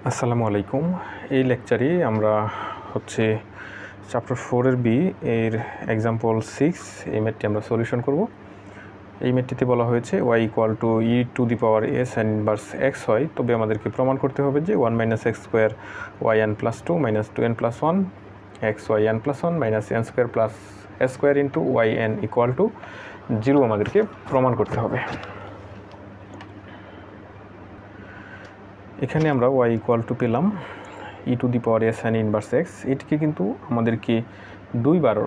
আসসালামু আলাইকুম। এই লেকচারে আমরা হচ্ছে চ্যাপ্টার 4 এর বি এর এক্সাম্পল 6 এই ম্যাথটি আমরা সলিউশন করব। এই ম্যাথটিতে বলা হয়েছে y equal to e to the power a sin inverse x হয়, তবে আমাদেরকে প্রমাণ করতে হবে যে 1 minus x square y n plus 2 minus 2n plus 1 x y n plus 1 minus n square plus s square into y n equal to 0 আমাদেরকে প্রমাণ করতে হবে। এখানে আমরা y ইকুয়াল টু পেলাম e to the power S sine inverse X. এটিকে কিন্তু আমাদেরকে দুইবার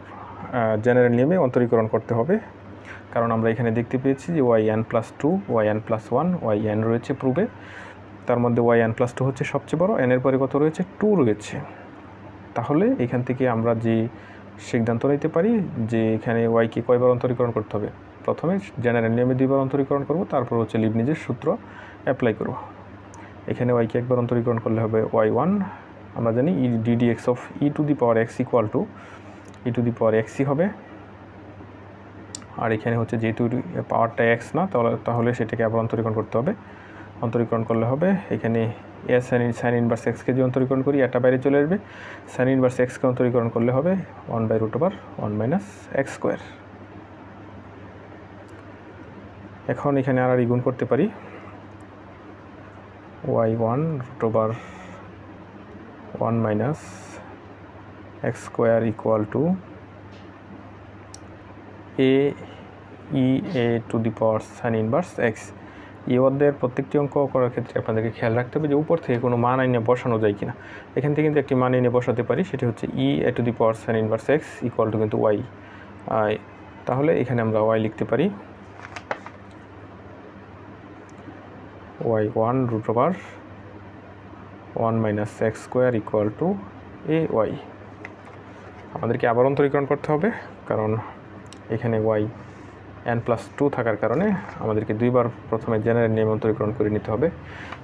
জেনারেল নিয়মে অন্তরীকরণ করতে হবে, কারণ আমরা এখানে দেখতে পেয়েছি যে y n plus 2 y n plus 1 y n রয়েছে প্রুফে। তার মধ্যে ওয়াই এন প্লাস 2 হচ্ছে সবচেয়ে বড়, এনের পরে কত রয়েছে 2 রয়েছে। তাহলে এখান থেকে আমরা যে সিদ্ধান্ত নিতে পারি যে এখানে ওয়াইকে কয়বার অন্তরীকরণ করতে হবে। প্রথমে জেনারেল নিয়মে দুইবার অন্তরীকরণ করব, তারপর হচ্ছে লিবনিজের সূত্র অ্যাপ্লাই করব। এখানে ওয়াইকে একবার অন্তরীকরণ করলে হবে y1, আমরা জানি e d d x of e to the power x equal to e to the power এক্সই হবে। আর এখানে হচ্ছে যেহেতু পাওয়ারটা এক্স না, তাহলে সেটাকে আবার অন্তরীকরণ করতে হবে। অন্তরীকরণ করলে হবে এখানে এ সাইন ইনভার্স এক্সকে যদি অন্তরীকরণ করি এটা বাইরে চলে আসবে, সাইন ইনভার্স এক্সকে অন্তরীকরণ করলে হবে 1/√1 মাইনাস এক্স স্কোয়ার। এখন এখানে আর গুণ করতে পারি y1√1 minus x square equal to A to the power sine inverse x. এই অধ্যায়ের প্রত্যেকটি অঙ্ক করার ক্ষেত্রে আপনাদেরকে খেয়াল রাখতে হবে যে উপর থেকে কোনো মান এনে বসানো যায় কিনা। এখান থেকে কিন্তু একটি মান এনে বসাতে পারি, সেটি হচ্ছে A to the power sine inverse X equal to কিন্তু ওয়াই। তাহলে এখানে আমরা ওয়াই লিখতে পারি y1√1 minus x square equal to A Y. আমাদেরকে আবার অন্তরীকরণ করতে হবে, কারণ এখানে ওয়াই এন প্লাস 2 থাকার কারণে আমাদেরকে দুইবার প্রথমে জেনারেল নিয়ম অন্তরীকরণ করে নিতে হবে।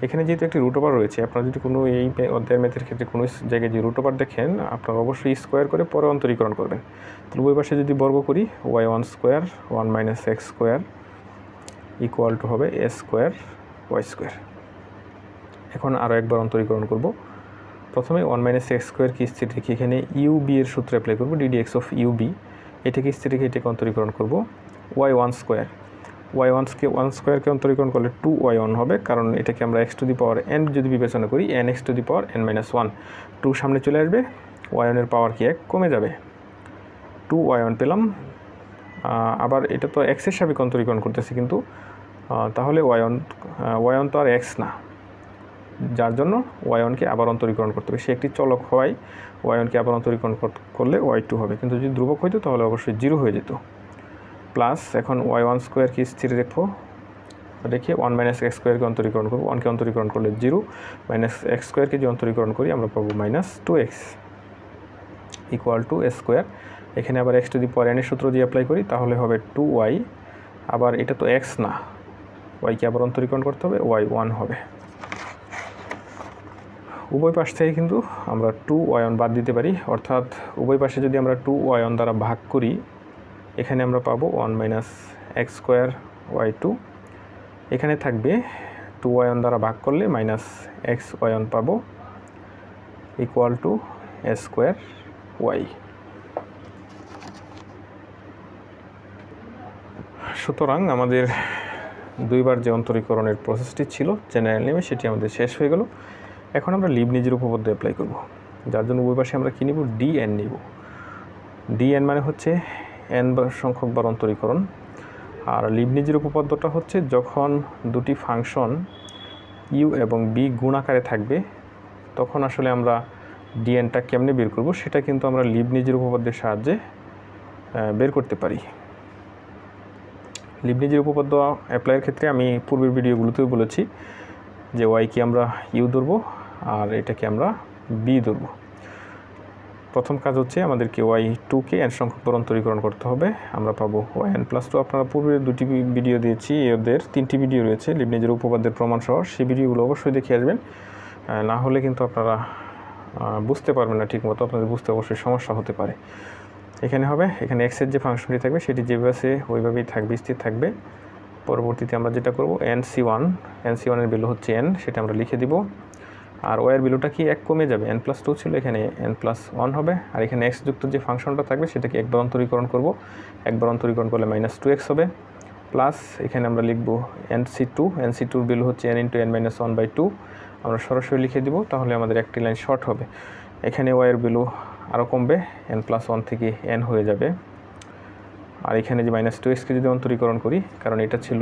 এখানে যেহেতু একটি রুট ওভার রয়েছে, আপনারা যদি কোনো এই অধ্যায়ের ম্যাথের ক্ষেত্রে কোনো জায়গায় যে রুট ওভার দেখেন, আপনারা অবশ্যই স্কোয়ার করে পরে অন্তরীকরণ করবেন। তাহলে ওই পাশে যদি বর্গ করি y1² 1 minus x square equal two হবে এ স্কোয়ার ওয়াই স্কোয়ার। এখন আরও একবার অন্তরীকরণ করব। প্রথমে 1 মাইনাস এক্স স্কোয়ার কি স্থির রেখে এখানে ইউবি এর সূত্র অ্যাপ্লাই করব, ডিডিএক্স অফ ইউবি। এটাকে স্থির রেখে এটাকে অন্তরীকরণ করব y1 স্কোয়ারকে অন্তরীকরণ করলে 2y1 হবে, কারণ এটাকে আমরা x two the power N যদি বিবেচনা করি, N x two the power N minus 1, 2 সামনে চলে আসবে, y1 এর পাওয়ার কি 1 কমে যাবে, 2y1 পেলাম। আবার এটা তো এক্সের সাপেক্ষে অন্তরীকরণ করতেছি, কিন্তু তাহলে y1 তো আর এক্স না, যার জন্য y1কে আবার অন্তরীকরণ করতে হবে। সে একটি চলক হওয়ায় y1কে আবার অন্তরীকরণ করলে y2 হবে, কিন্তু যদি ধ্রুবক হইতো তাহলে অবশ্যই 0 হয়ে যেত। প্লাস এখন y1² কি স্থির রেখে 1 মাইনাস এক্স স্কোয়ারকে অন্তরীকরণ করবো, 1কে অন্তরীকরণ করলে 0 মাইনাস এক্স স্কোয়ারকে যদি অন্তরীকরণ করি আমরা পাবো minus 2x equal to a square. এখানে আবার x two the power N এর সূত্র দিয়ে অ্যাপ্লাই করি, তাহলে হবে 2y। আবার এটা তো এক্স না, ওয়াইকে আবার অন্তরীকরণ করতে হবে, y1 হবে। উভয় পাশ থেকে কিন্তু আমরা 2y1 বাদ দিতে পারি, অর্থাৎ উভয় পাশে যদি আমরা 2y1 দ্বারা ভাগ করি, এখানে আমরা পাবো 1 মাইনাস এক্স স্কোয়ার y2। এখানে থাকবে 2y1 দ্বারা ভাগ করলে মাইনাস এক্স y1 পাবো equal to a square y. সুতরাং আমাদের দুইবার যে অন্তরীকরণের প্রসেসটি ছিল জেনারেল নিয়মে, সেটি আমাদের শেষ হয়ে গেল। এখন আমরা লিবনিজের উপপাদ্য অ্যাপ্লাই করব, যার জন্য উভয় পাশে আমরা কী নিব, ডিএন নিব। ডিএন মানে হচ্ছে এন সংখ্যক বার অন্তরীকরণ। আর লিবনিজের উপপাদ্যটা হচ্ছে যখন দুটি ফাংশন ইউ এবং বি গুণ আকারে থাকবে, তখন আসলে আমরা ডিএনটা কেমনে বের করব সেটা কিন্তু আমরা লিবনিজের উপপাদ্যের সাহায্যে বের করতে পারি। লিবনিজের উপপাদ্য অ্যাপ্লাইয়ের ক্ষেত্রে আমি পূর্বের ভিডিওগুলোতেও বলেছি যে ওয়াইকে আমরা ইউ ধরবো আর এটাকে আমরা বি ধরবো। প্রথম কাজ হচ্ছে আমাদেরকে y2কে এন সংখ্যক বার অন্তরীকরণ করতে হবে, আমরা পাবো yn প্লাস 2। আপনারা পূর্বের দুটি ভিডিও দিয়েছি, এদের 3টি ভিডিও রয়েছে লিবনিজের উপপাদ্যের প্রমাণ সহ, সেই ভিডিওগুলো অবশ্যই দেখে আসবেন, না হলে কিন্তু আপনারা বুঝতে পারবেন না ঠিকমতো, আপনাদের বুঝতে অবশ্যই সমস্যা হতে পারে। এখানে হবে এখানে এক্সের যে ফাংশনটি থাকবে সেটি যেভাবে আছে ওইভাবেই থাকবে, স্থির থাকবে। পরবর্তীতে আমরা যেটা করব, NC1 এর ভ্যালু হচ্ছে n, সেটা আমরা লিখে দিব। আর ওয়াইয়ের ভ্যালুটা কি 1 কমে যাবে, n+2 ছিল এখানে n+1 হবে, আর এখানে x যুক্ত যে ফাংশনটা থাকবে সেটাকে একবার অন্তরীকরণ করব, একবার অন্তরীকরণ করলে -2x হবে, প্লাস এখানে আমরা লিখব nc2 ভ্যালু হচ্ছে n × n-1/2, আমরা সরাসরি লিখে দিব, তাহলে আমাদের একটি লাইন শর্ট হবে। এখানে ওয়াইয়ের ভ্যালু আরও কমবে, n+1 থেকে n হয়ে যাবে, আর এখানে যে -2xকে যদি অন্তরীকরণ করি, কারণ এটা ছিল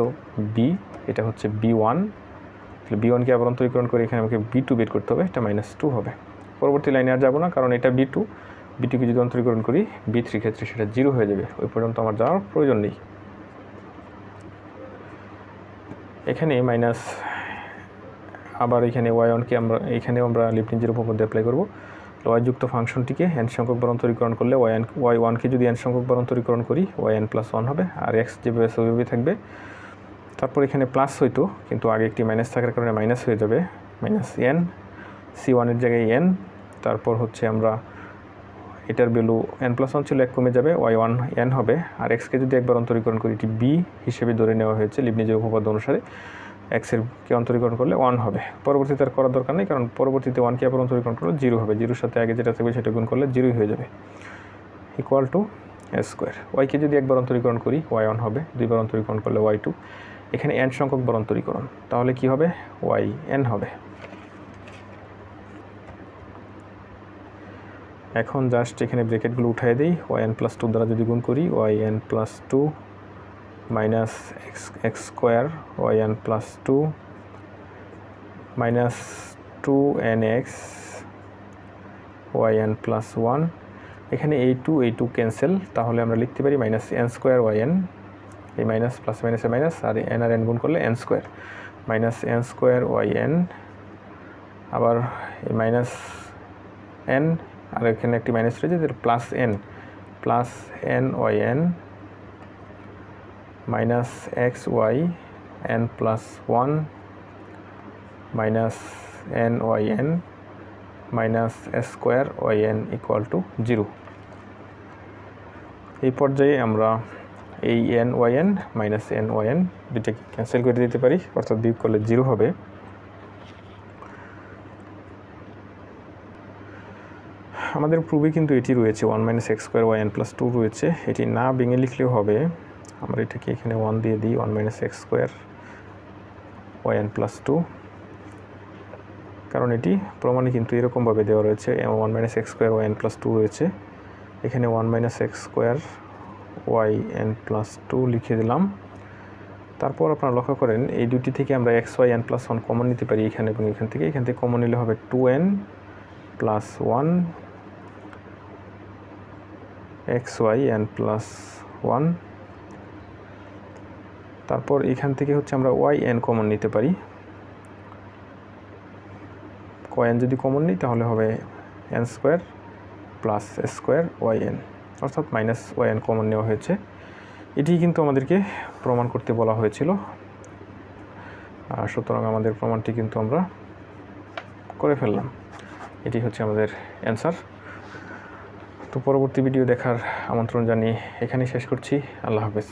b, এটা হচ্ছে b1, তাহলে b1কে আবার অন্তরীকরণ করে এখানে আমাকে b2 বের করতে হবে, এটা -2 হবে। পরবর্তী লাইনে আর যাব না, কারণ এটা b2কে যদি অন্তরীকরণ করি b3 ক্ষেত্রে সেটা 0 হয়ে যাবে, ওই পর্যন্ত আমার যাওয়ার প্রয়োজন নেই। এখানে আবার এখানে y1কে এখানেও আমরা লিবনিজের উপপাদ্য অ্যাপ্লাই করব। y যুক্ত ফাংশনটিকে n সংখ্যক বার অন্তরীকরণ করলে y1কে যদি n সংখ্যক বার অন্তরীকরণ করি yn+1 হবে, আর x যেভাবে সেভাবে থাকবে। তারপর এখানে প্লাস হইতো, কিন্তু আগে একটি মাইনাস থাকার কারণে মাইনাস হয়ে যাবে, -n, c1 এর জায়গায় n, তারপর হচ্ছে আমরা এটার ভ্যালু n+1 ছিল 1 কমে যাবে, y1 n হবে, আর xকে যদি একবার অন্তরীকরণ করি এটি b হিসেবে ধরে নেওয়া হয়েছে লিবনিজের উপপাদ্য অনুসারে, x এর কে অন্তরীকরণ করলে 1 হবে। পরবর্তীতে আর করার দরকার নেই, কারণ পরবর্তীতে 1কে আবার অন্তরীকরণ করলে 0 হবে, 0-র সাথে আগে যেটা থাকবে সেটা গুণ করলে 0 হয়ে যাবে, ইকুয়াল টু s²। y-কে যদি একবার অন্তরীকরণ করি y1 হবে, দুইবার অন্তরীকরণ করলে y2, এখানে n সংখ্যক বার অন্তরীকরণ, তাহলে কি হবে, yn হবে। এখন জাস্ট এখানে ব্র্যাকেটগুলো উঠিয়ে দিই, yn+2 দ্বারা যদি গুণ করি yn+2 minus x² yn+2 -2nx yn+1, এখানে এই 2 ক্যান্সেল, তাহলে আমরা লিখতে পারি -n² yn, এই মাইনাস প্লাস মাইনাসে মাইনাস, আর n আর n গুণ করলে n² -n² yn, আবার এই -n, আর এখানে একটি মাইনাস রয়েছে, +n yn -xy n+1 -nyn -s² yn = 0। এই পর্যায়ে আমরা এই nyn -nyn দুটাকে ক্যান্সেল করে দিতে পারি, অর্থাৎ বিয়োগ করলে 0 হবে। আমাদের প্রুফে কিন্তু এটি রয়েছে 1 - x² yn+2 রয়েছে, এটি না ভেঙে লিখলেও হবে। আমরা এটাকে এখানে 1 দিয়ে দিই, 1 - x² yn+2, কারণ এটি প্রমাণে কিন্তু এরকমভাবে দেওয়া রয়েছে, 1 - x² yn+2 রয়েছে, এখানে 1 - x² yn+2 লিখে দিলাম। তারপর আপনারা লক্ষ্য করেন এই দুটি থেকে আমরা xy n+1 কমন নিতে পারি এখানে এবং এখান থেকে কমন নিলে হবে 2n+1 xy n+1, তারপর এখান থেকে হচ্ছে আমরা yn কমন নিতে পারি, yn যদি কমন নিই তাহলে হবে n² + s² yn, অর্থাৎ -yn কমন নেওয়া হয়েছে। এটি কিন্তু আমাদেরকে প্রমাণ করতে বলা হয়েছিল, সুতরাং আমাদের প্রমাণটি কিন্তু আমরা করে ফেললাম। এটি হচ্ছে আমাদের অ্যান্সার। তো পরবর্তী ভিডিও দেখার আমন্ত্রণ জানিয়ে এখানেই শেষ করছি। আল্লাহ হাফেজ।